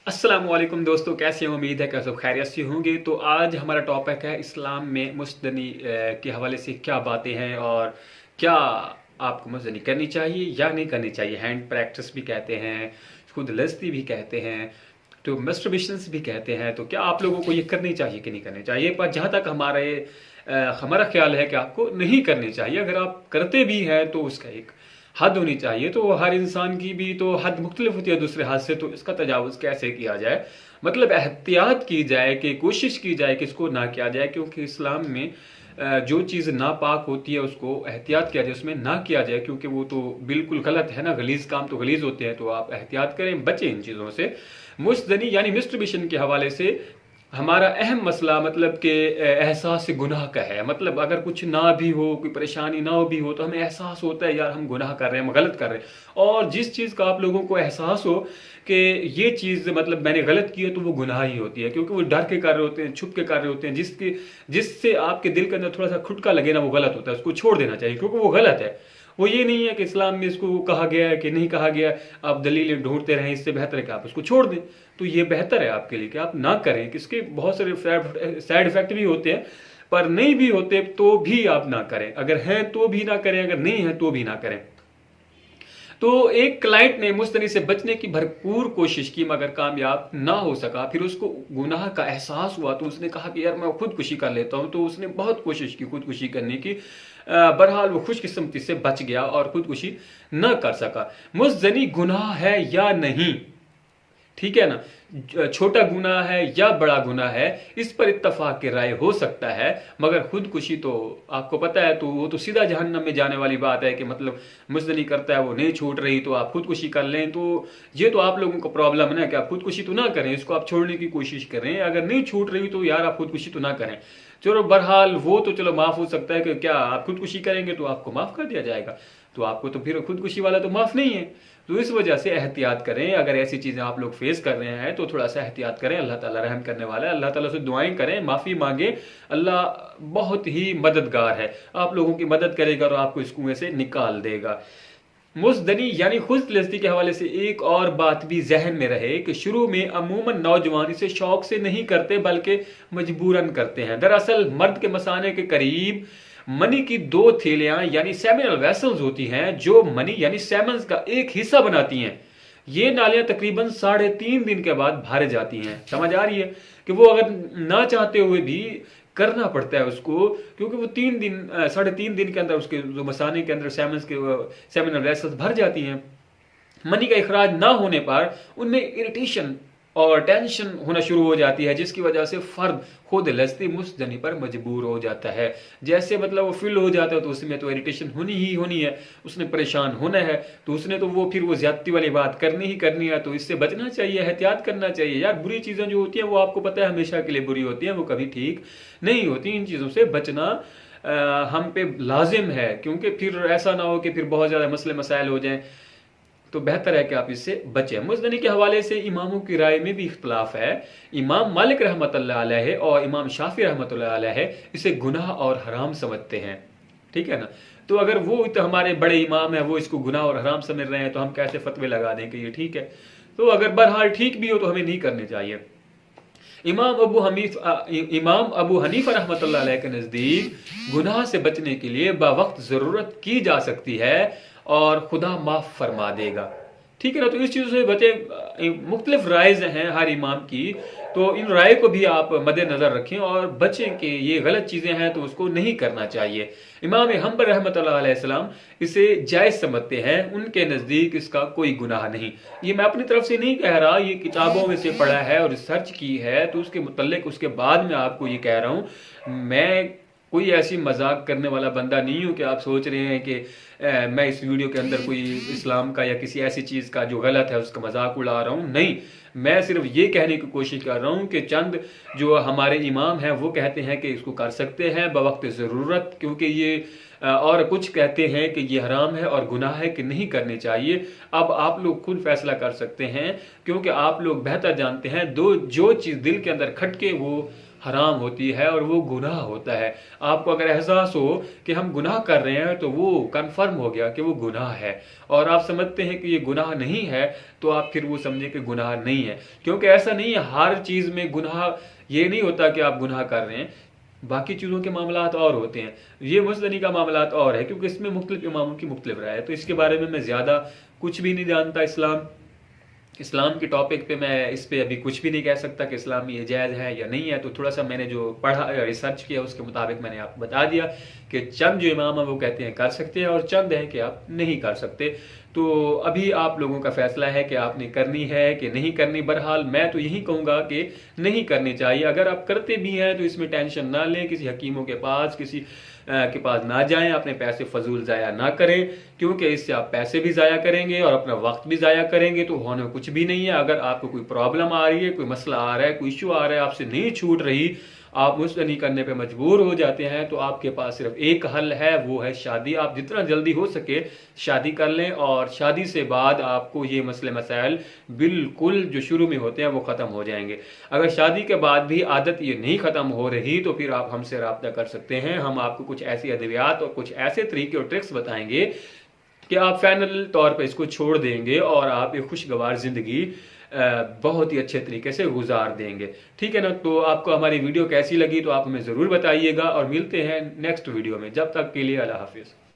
अस्सलाम वालेकुम दोस्तों, कैसे हैं? उम्मीद है कि सब खैरियत से होंगे। तो आज हमारा टॉपिक है इस्लाम में मुस्तनी के हवाले से क्या बातें हैं और क्या आपको मुस्तनी करनी चाहिए या नहीं करनी चाहिए। हैंड प्रैक्टिस भी कहते हैं, खुद लस्ती भी कहते हैं, तो मस्टरबेशंस भी कहते हैं। तो क्या आप लोगों को ये करनी चाहिए कि नहीं करनी चाहिए? पर जहाँ तक हमारा ख्याल है कि आपको नहीं करनी चाहिए। अगर आप करते भी हैं तो उसका एक हद होनी चाहिए। तो हर इंसान की भी तो हद मुख्तलिफ होती है दूसरे हद से, तो इसका तजावुज कैसे किया जाए, मतलब एहतियात की जाए कि कोशिश की जाए कि इसको ना किया जाए। क्योंकि इस्लाम में जो चीज़ नापाक होती है उसको एहतियात किया जाए, उसमें ना किया जाए, क्योंकि वो तो बिल्कुल गलत है ना। गलीज काम तो गलीज होते हैं, तो आप एहतियात करें, बचें इन चीज़ों से। मुस्तनी यानी मिस्टरबिशन के हवाले से हमारा अहम मसला मतलब कि एहसास गुनाह का है। मतलब अगर कुछ ना भी हो, कोई परेशानी ना हो भी हो, तो हमें एहसास होता है यार हम गुनाह कर रहे हैं, हम गलत कर रहे हैं। और जिस चीज़ का आप लोगों को एहसास हो कि ये चीज़ मतलब मैंने गलत की है, तो वो गुनाह ही होती है। क्योंकि वो डर के कर रहे होते हैं, छुप के कर रहे होते हैं, जिससे आपके दिल के अंदर थोड़ा सा खुटका लगे ना, वो गलत होता है। उसको छोड़ देना चाहिए क्योंकि वो गलत है। वो ये नहीं है कि इस्लाम में इसको कहा गया है कि नहीं कहा गया, आप दलीलें ढूंढते रहें। इससे बेहतर है कि आप उसको छोड़ दें। तो ये बेहतर है आपके लिए कि आप ना करें। किसके बहुत सारे साइड इफेक्ट भी होते हैं, पर नहीं भी होते तो भी आप ना करें। अगर हैं तो भी ना करें, अगर नहीं है तो भी ना करें। तो एक क्लाइंट ने मुस्तनी से बचने की भरपूर कोशिश की मगर कामयाब ना हो सका। फिर उसको गुनाह का एहसास हुआ तो उसने कहा कि यार मैं खुदकुशी कर लेता हूं। तो उसने बहुत कोशिश की खुदकुशी करने की। बहरहाल वो खुशकिस्मती से बच गया और खुदकुशी न कर सका। मुस्तनी गुनाह है या नहीं, ठीक है ना, छोटा गुनाह है या बड़ा गुनाह है, इस पर इत्तफाक की राय हो सकता है। मगर खुदकुशी तो आपको पता है, तो वो तो सीधा जहन्नम में जाने वाली बात है कि मतलब मुजदनी करता है, वो नहीं छूट रही तो आप खुदकुशी कर लें। तो ये तो आप लोगों को प्रॉब्लम है ना कि आप खुदकुशी तो ना करें, इसको आप छोड़ने की कोशिश करें। अगर नहीं छूट रही तो यार आप खुदकुशी तो ना करें। चलो बहरहाल वो तो चलो माफ हो सकता है कि क्या आप खुदकुशी करेंगे तो आपको माफ कर दिया जाएगा, तो आपको तो फिर खुदकुशी वाला तो माफ नहीं है। तो इस वजह से एहतियात करें। अगर ऐसी चीज़ें आप लोग फेस कर रहे हैं तो थोड़ा सा एहतियात करें। अल्लाह ताला रहम करने वाला है, अल्लाह ताला से दुआएं करें, माफ़ी मांगे। अल्लाह बहुत ही मददगार है, आप लोगों की मदद करेगा और आपको इस कुएं से निकाल देगा। मुजदनी यानी खुद लस्ती के हवाले से एक और बात भी जहन में रहे कि शुरू में अमूमन नौजवान इसे शौक से नहीं करते बल्कि मजबूरन करते हैं। दरअसल मर्द के मसाने के करीब मनी की दो थैलियां यानी सेमिनल वेसल्स होती हैं जो मनी यानी सेमन्स का एक हिस्सा बनाती हैं। ये नालियां तकरीबन 3.5 दिन के बाद भर जाती हैं। समझ आ रही है कि वो अगर ना चाहते हुए भी करना पड़ता है उसको, क्योंकि वो 3 दिन 3.5 दिन के अंदर उसके जो मसाने के अंदर सेमिनल वेसल्स भर जाती हैं। मनी का इखराज ना होने पर उनमें इरिटेशन और टेंशन होना शुरू हो जाती है, जिसकी वजह से फर्द खुद लस्ती मुस्तनी पर मजबूर हो जाता है। जैसे मतलब वो फिल हो जाता है तो उसमें तो इरिटेशन होनी ही होनी है, उसने परेशान होना है, तो उसने तो वो फिर वो ज्यादती वाली बात करनी ही करनी है। तो इससे बचना चाहिए, एहतियात करना चाहिए। यार बुरी चीज़ें जो होती हैं वो आपको पता है हमेशा के लिए बुरी होती हैं, वो कभी ठीक नहीं होती। इन चीज़ों से बचना हम पे लाजिम है, क्योंकि फिर ऐसा ना हो कि फिर बहुत ज़्यादा मसले मसाइल हो जाएं। तो बेहतर है कि आप इससे बचें। मुजदनी के हवाले से इमामों की राय में भी इख्तलाफ है। इमाम मालिक रहमतुल्लाह अलैह और इमाम शाफी रहमतुल्लाह अलैह इसे गुनाह और हराम समझते हैं, ठीक है ना। तो अगर वो तो हमारे बड़े इमाम है, वो इसको गुनाह और हराम समझ रहे हैं, तो हम कैसे फतवे लगा दें कि ये ठीक है। तो अगर बहरहाल ठीक भी हो तो हमें नहीं करने चाहिए। इमाम अबू हनीफा रहमतुल्लाह अलैह के नज़दीक गुनाह से बचने के लिए बावक्त ज़रूरत की जा सकती है और खुदा माफ़ फरमा देगा, ठीक है ना। तो इस चीज़ से बचे। मुख्तलिफ रायज़ हैं हर इमाम की, तो इन राय को भी आप मद्देनज़र रखें और बचें कि ये गलत चीज़ें हैं तो उसको नहीं करना चाहिए। इमाम हम्बल रहमतुल्लाह अलैहिस्सलाम इसे जायज़ समझते हैं, उनके नज़दीक इसका कोई गुनाह नहीं। ये मैं अपनी तरफ से नहीं कह रहा, ये किताबों में से पढ़ा है और रिसर्च की है, तो उसके मुतल्लिक उसके बाद में आपको ये कह रहा हूँ। मैं कोई ऐसी मजाक करने वाला बंदा नहीं हूं कि आप सोच रहे हैं कि मैं इस वीडियो के अंदर कोई इस्लाम का या किसी ऐसी चीज़ का जो गलत है उसका मजाक उड़ा रहा हूं। नहीं, मैं सिर्फ ये कहने की कोशिश कर रहा हूं कि चंद जो हमारे इमाम हैं वो कहते हैं कि इसको कर सकते हैं बवक्त ज़रूरत, क्योंकि ये और कुछ कहते हैं कि ये हराम है और गुनाह है कि नहीं करने चाहिए। अब आप लोग खुद फैसला कर सकते हैं, क्योंकि आप लोग बेहतर जानते हैं। जो चीज़ दिल के अंदर खटके वो हराम होती है और वो गुनाह होता है। आपको अगर एहसास हो कि हम गुनाह कर रहे हैं तो वो कंफर्म हो गया कि वो गुनाह है, और आप समझते हैं कि ये गुनाह नहीं है, तो आप फिर वो समझे कि गुनाह नहीं है। क्योंकि ऐसा नहीं है हर चीज़ में गुनाह, ये नहीं होता कि आप गुनाह कर रहे हैं, बाकी चीज़ों के मामलात और होते हैं, ये मुस्तनी का मामलात और है, क्योंकि इसमें मुख्तलिफ इमामों की मुख्तलिफ राय है। तो इसके बारे में मैं ज़्यादा कुछ भी नहीं जानता। इस्लाम के टॉपिक पे मैं इस पे अभी कुछ भी नहीं कह सकता कि इस्लाम में ये जायज़ है या नहीं है। तो थोड़ा सा मैंने जो पढ़ा, रिसर्च किया, उसके मुताबिक मैंने आपको बता दिया कि चंद जो इमाम है वो कहते हैं कर सकते हैं और चंद है कि आप नहीं कर सकते। तो अभी आप लोगों का फैसला है कि आपने करनी है कि नहीं करनी। बहरहाल मैं तो यही कहूँगा कि नहीं करनी चाहिए। अगर आप करते भी हैं तो इसमें टेंशन ना लें, किसी हकीमों के पास, किसी के पास ना जाएं, अपने पैसे फजूल ज़ाया ना करें, क्योंकि इससे आप पैसे भी ज़ाया करेंगे और अपना वक्त भी ज़ाया करेंगे, तो होने में कुछ भी नहीं है। अगर आपको कोई प्रॉब्लम आ रही है, कोई मसला आ रहा है, कोई इशू आ रहा है, आपसे नहीं छूट रही, आप मुस्तनी करने पे मजबूर हो जाते हैं, तो आपके पास सिर्फ एक हल है, वो है शादी। आप जितना जल्दी हो सके शादी कर लें, और शादी से बाद आपको ये मसले मसाइल बिल्कुल जो शुरू में होते हैं वो ख़त्म हो जाएंगे। अगर शादी के बाद भी आदत ये नहीं ख़त्म हो रही, तो फिर आप हमसे रब्ता कर सकते हैं। हम आपको कुछ ऐसी अद्वियात और कुछ ऐसे तरीके और ट्रिक्स बताएंगे कि आप फाइनल तौर पर इसको छोड़ देंगे और आप एक खुशगवार ज़िंदगी बहुत ही अच्छे तरीके से गुजार देंगे। ठीक है ना। तो आपको हमारी वीडियो कैसी लगी तो आप हमें ज़रूर बताइएगा, और मिलते हैं नेक्स्ट वीडियो में। जब तक के लिए अल्लाह हाफिज़।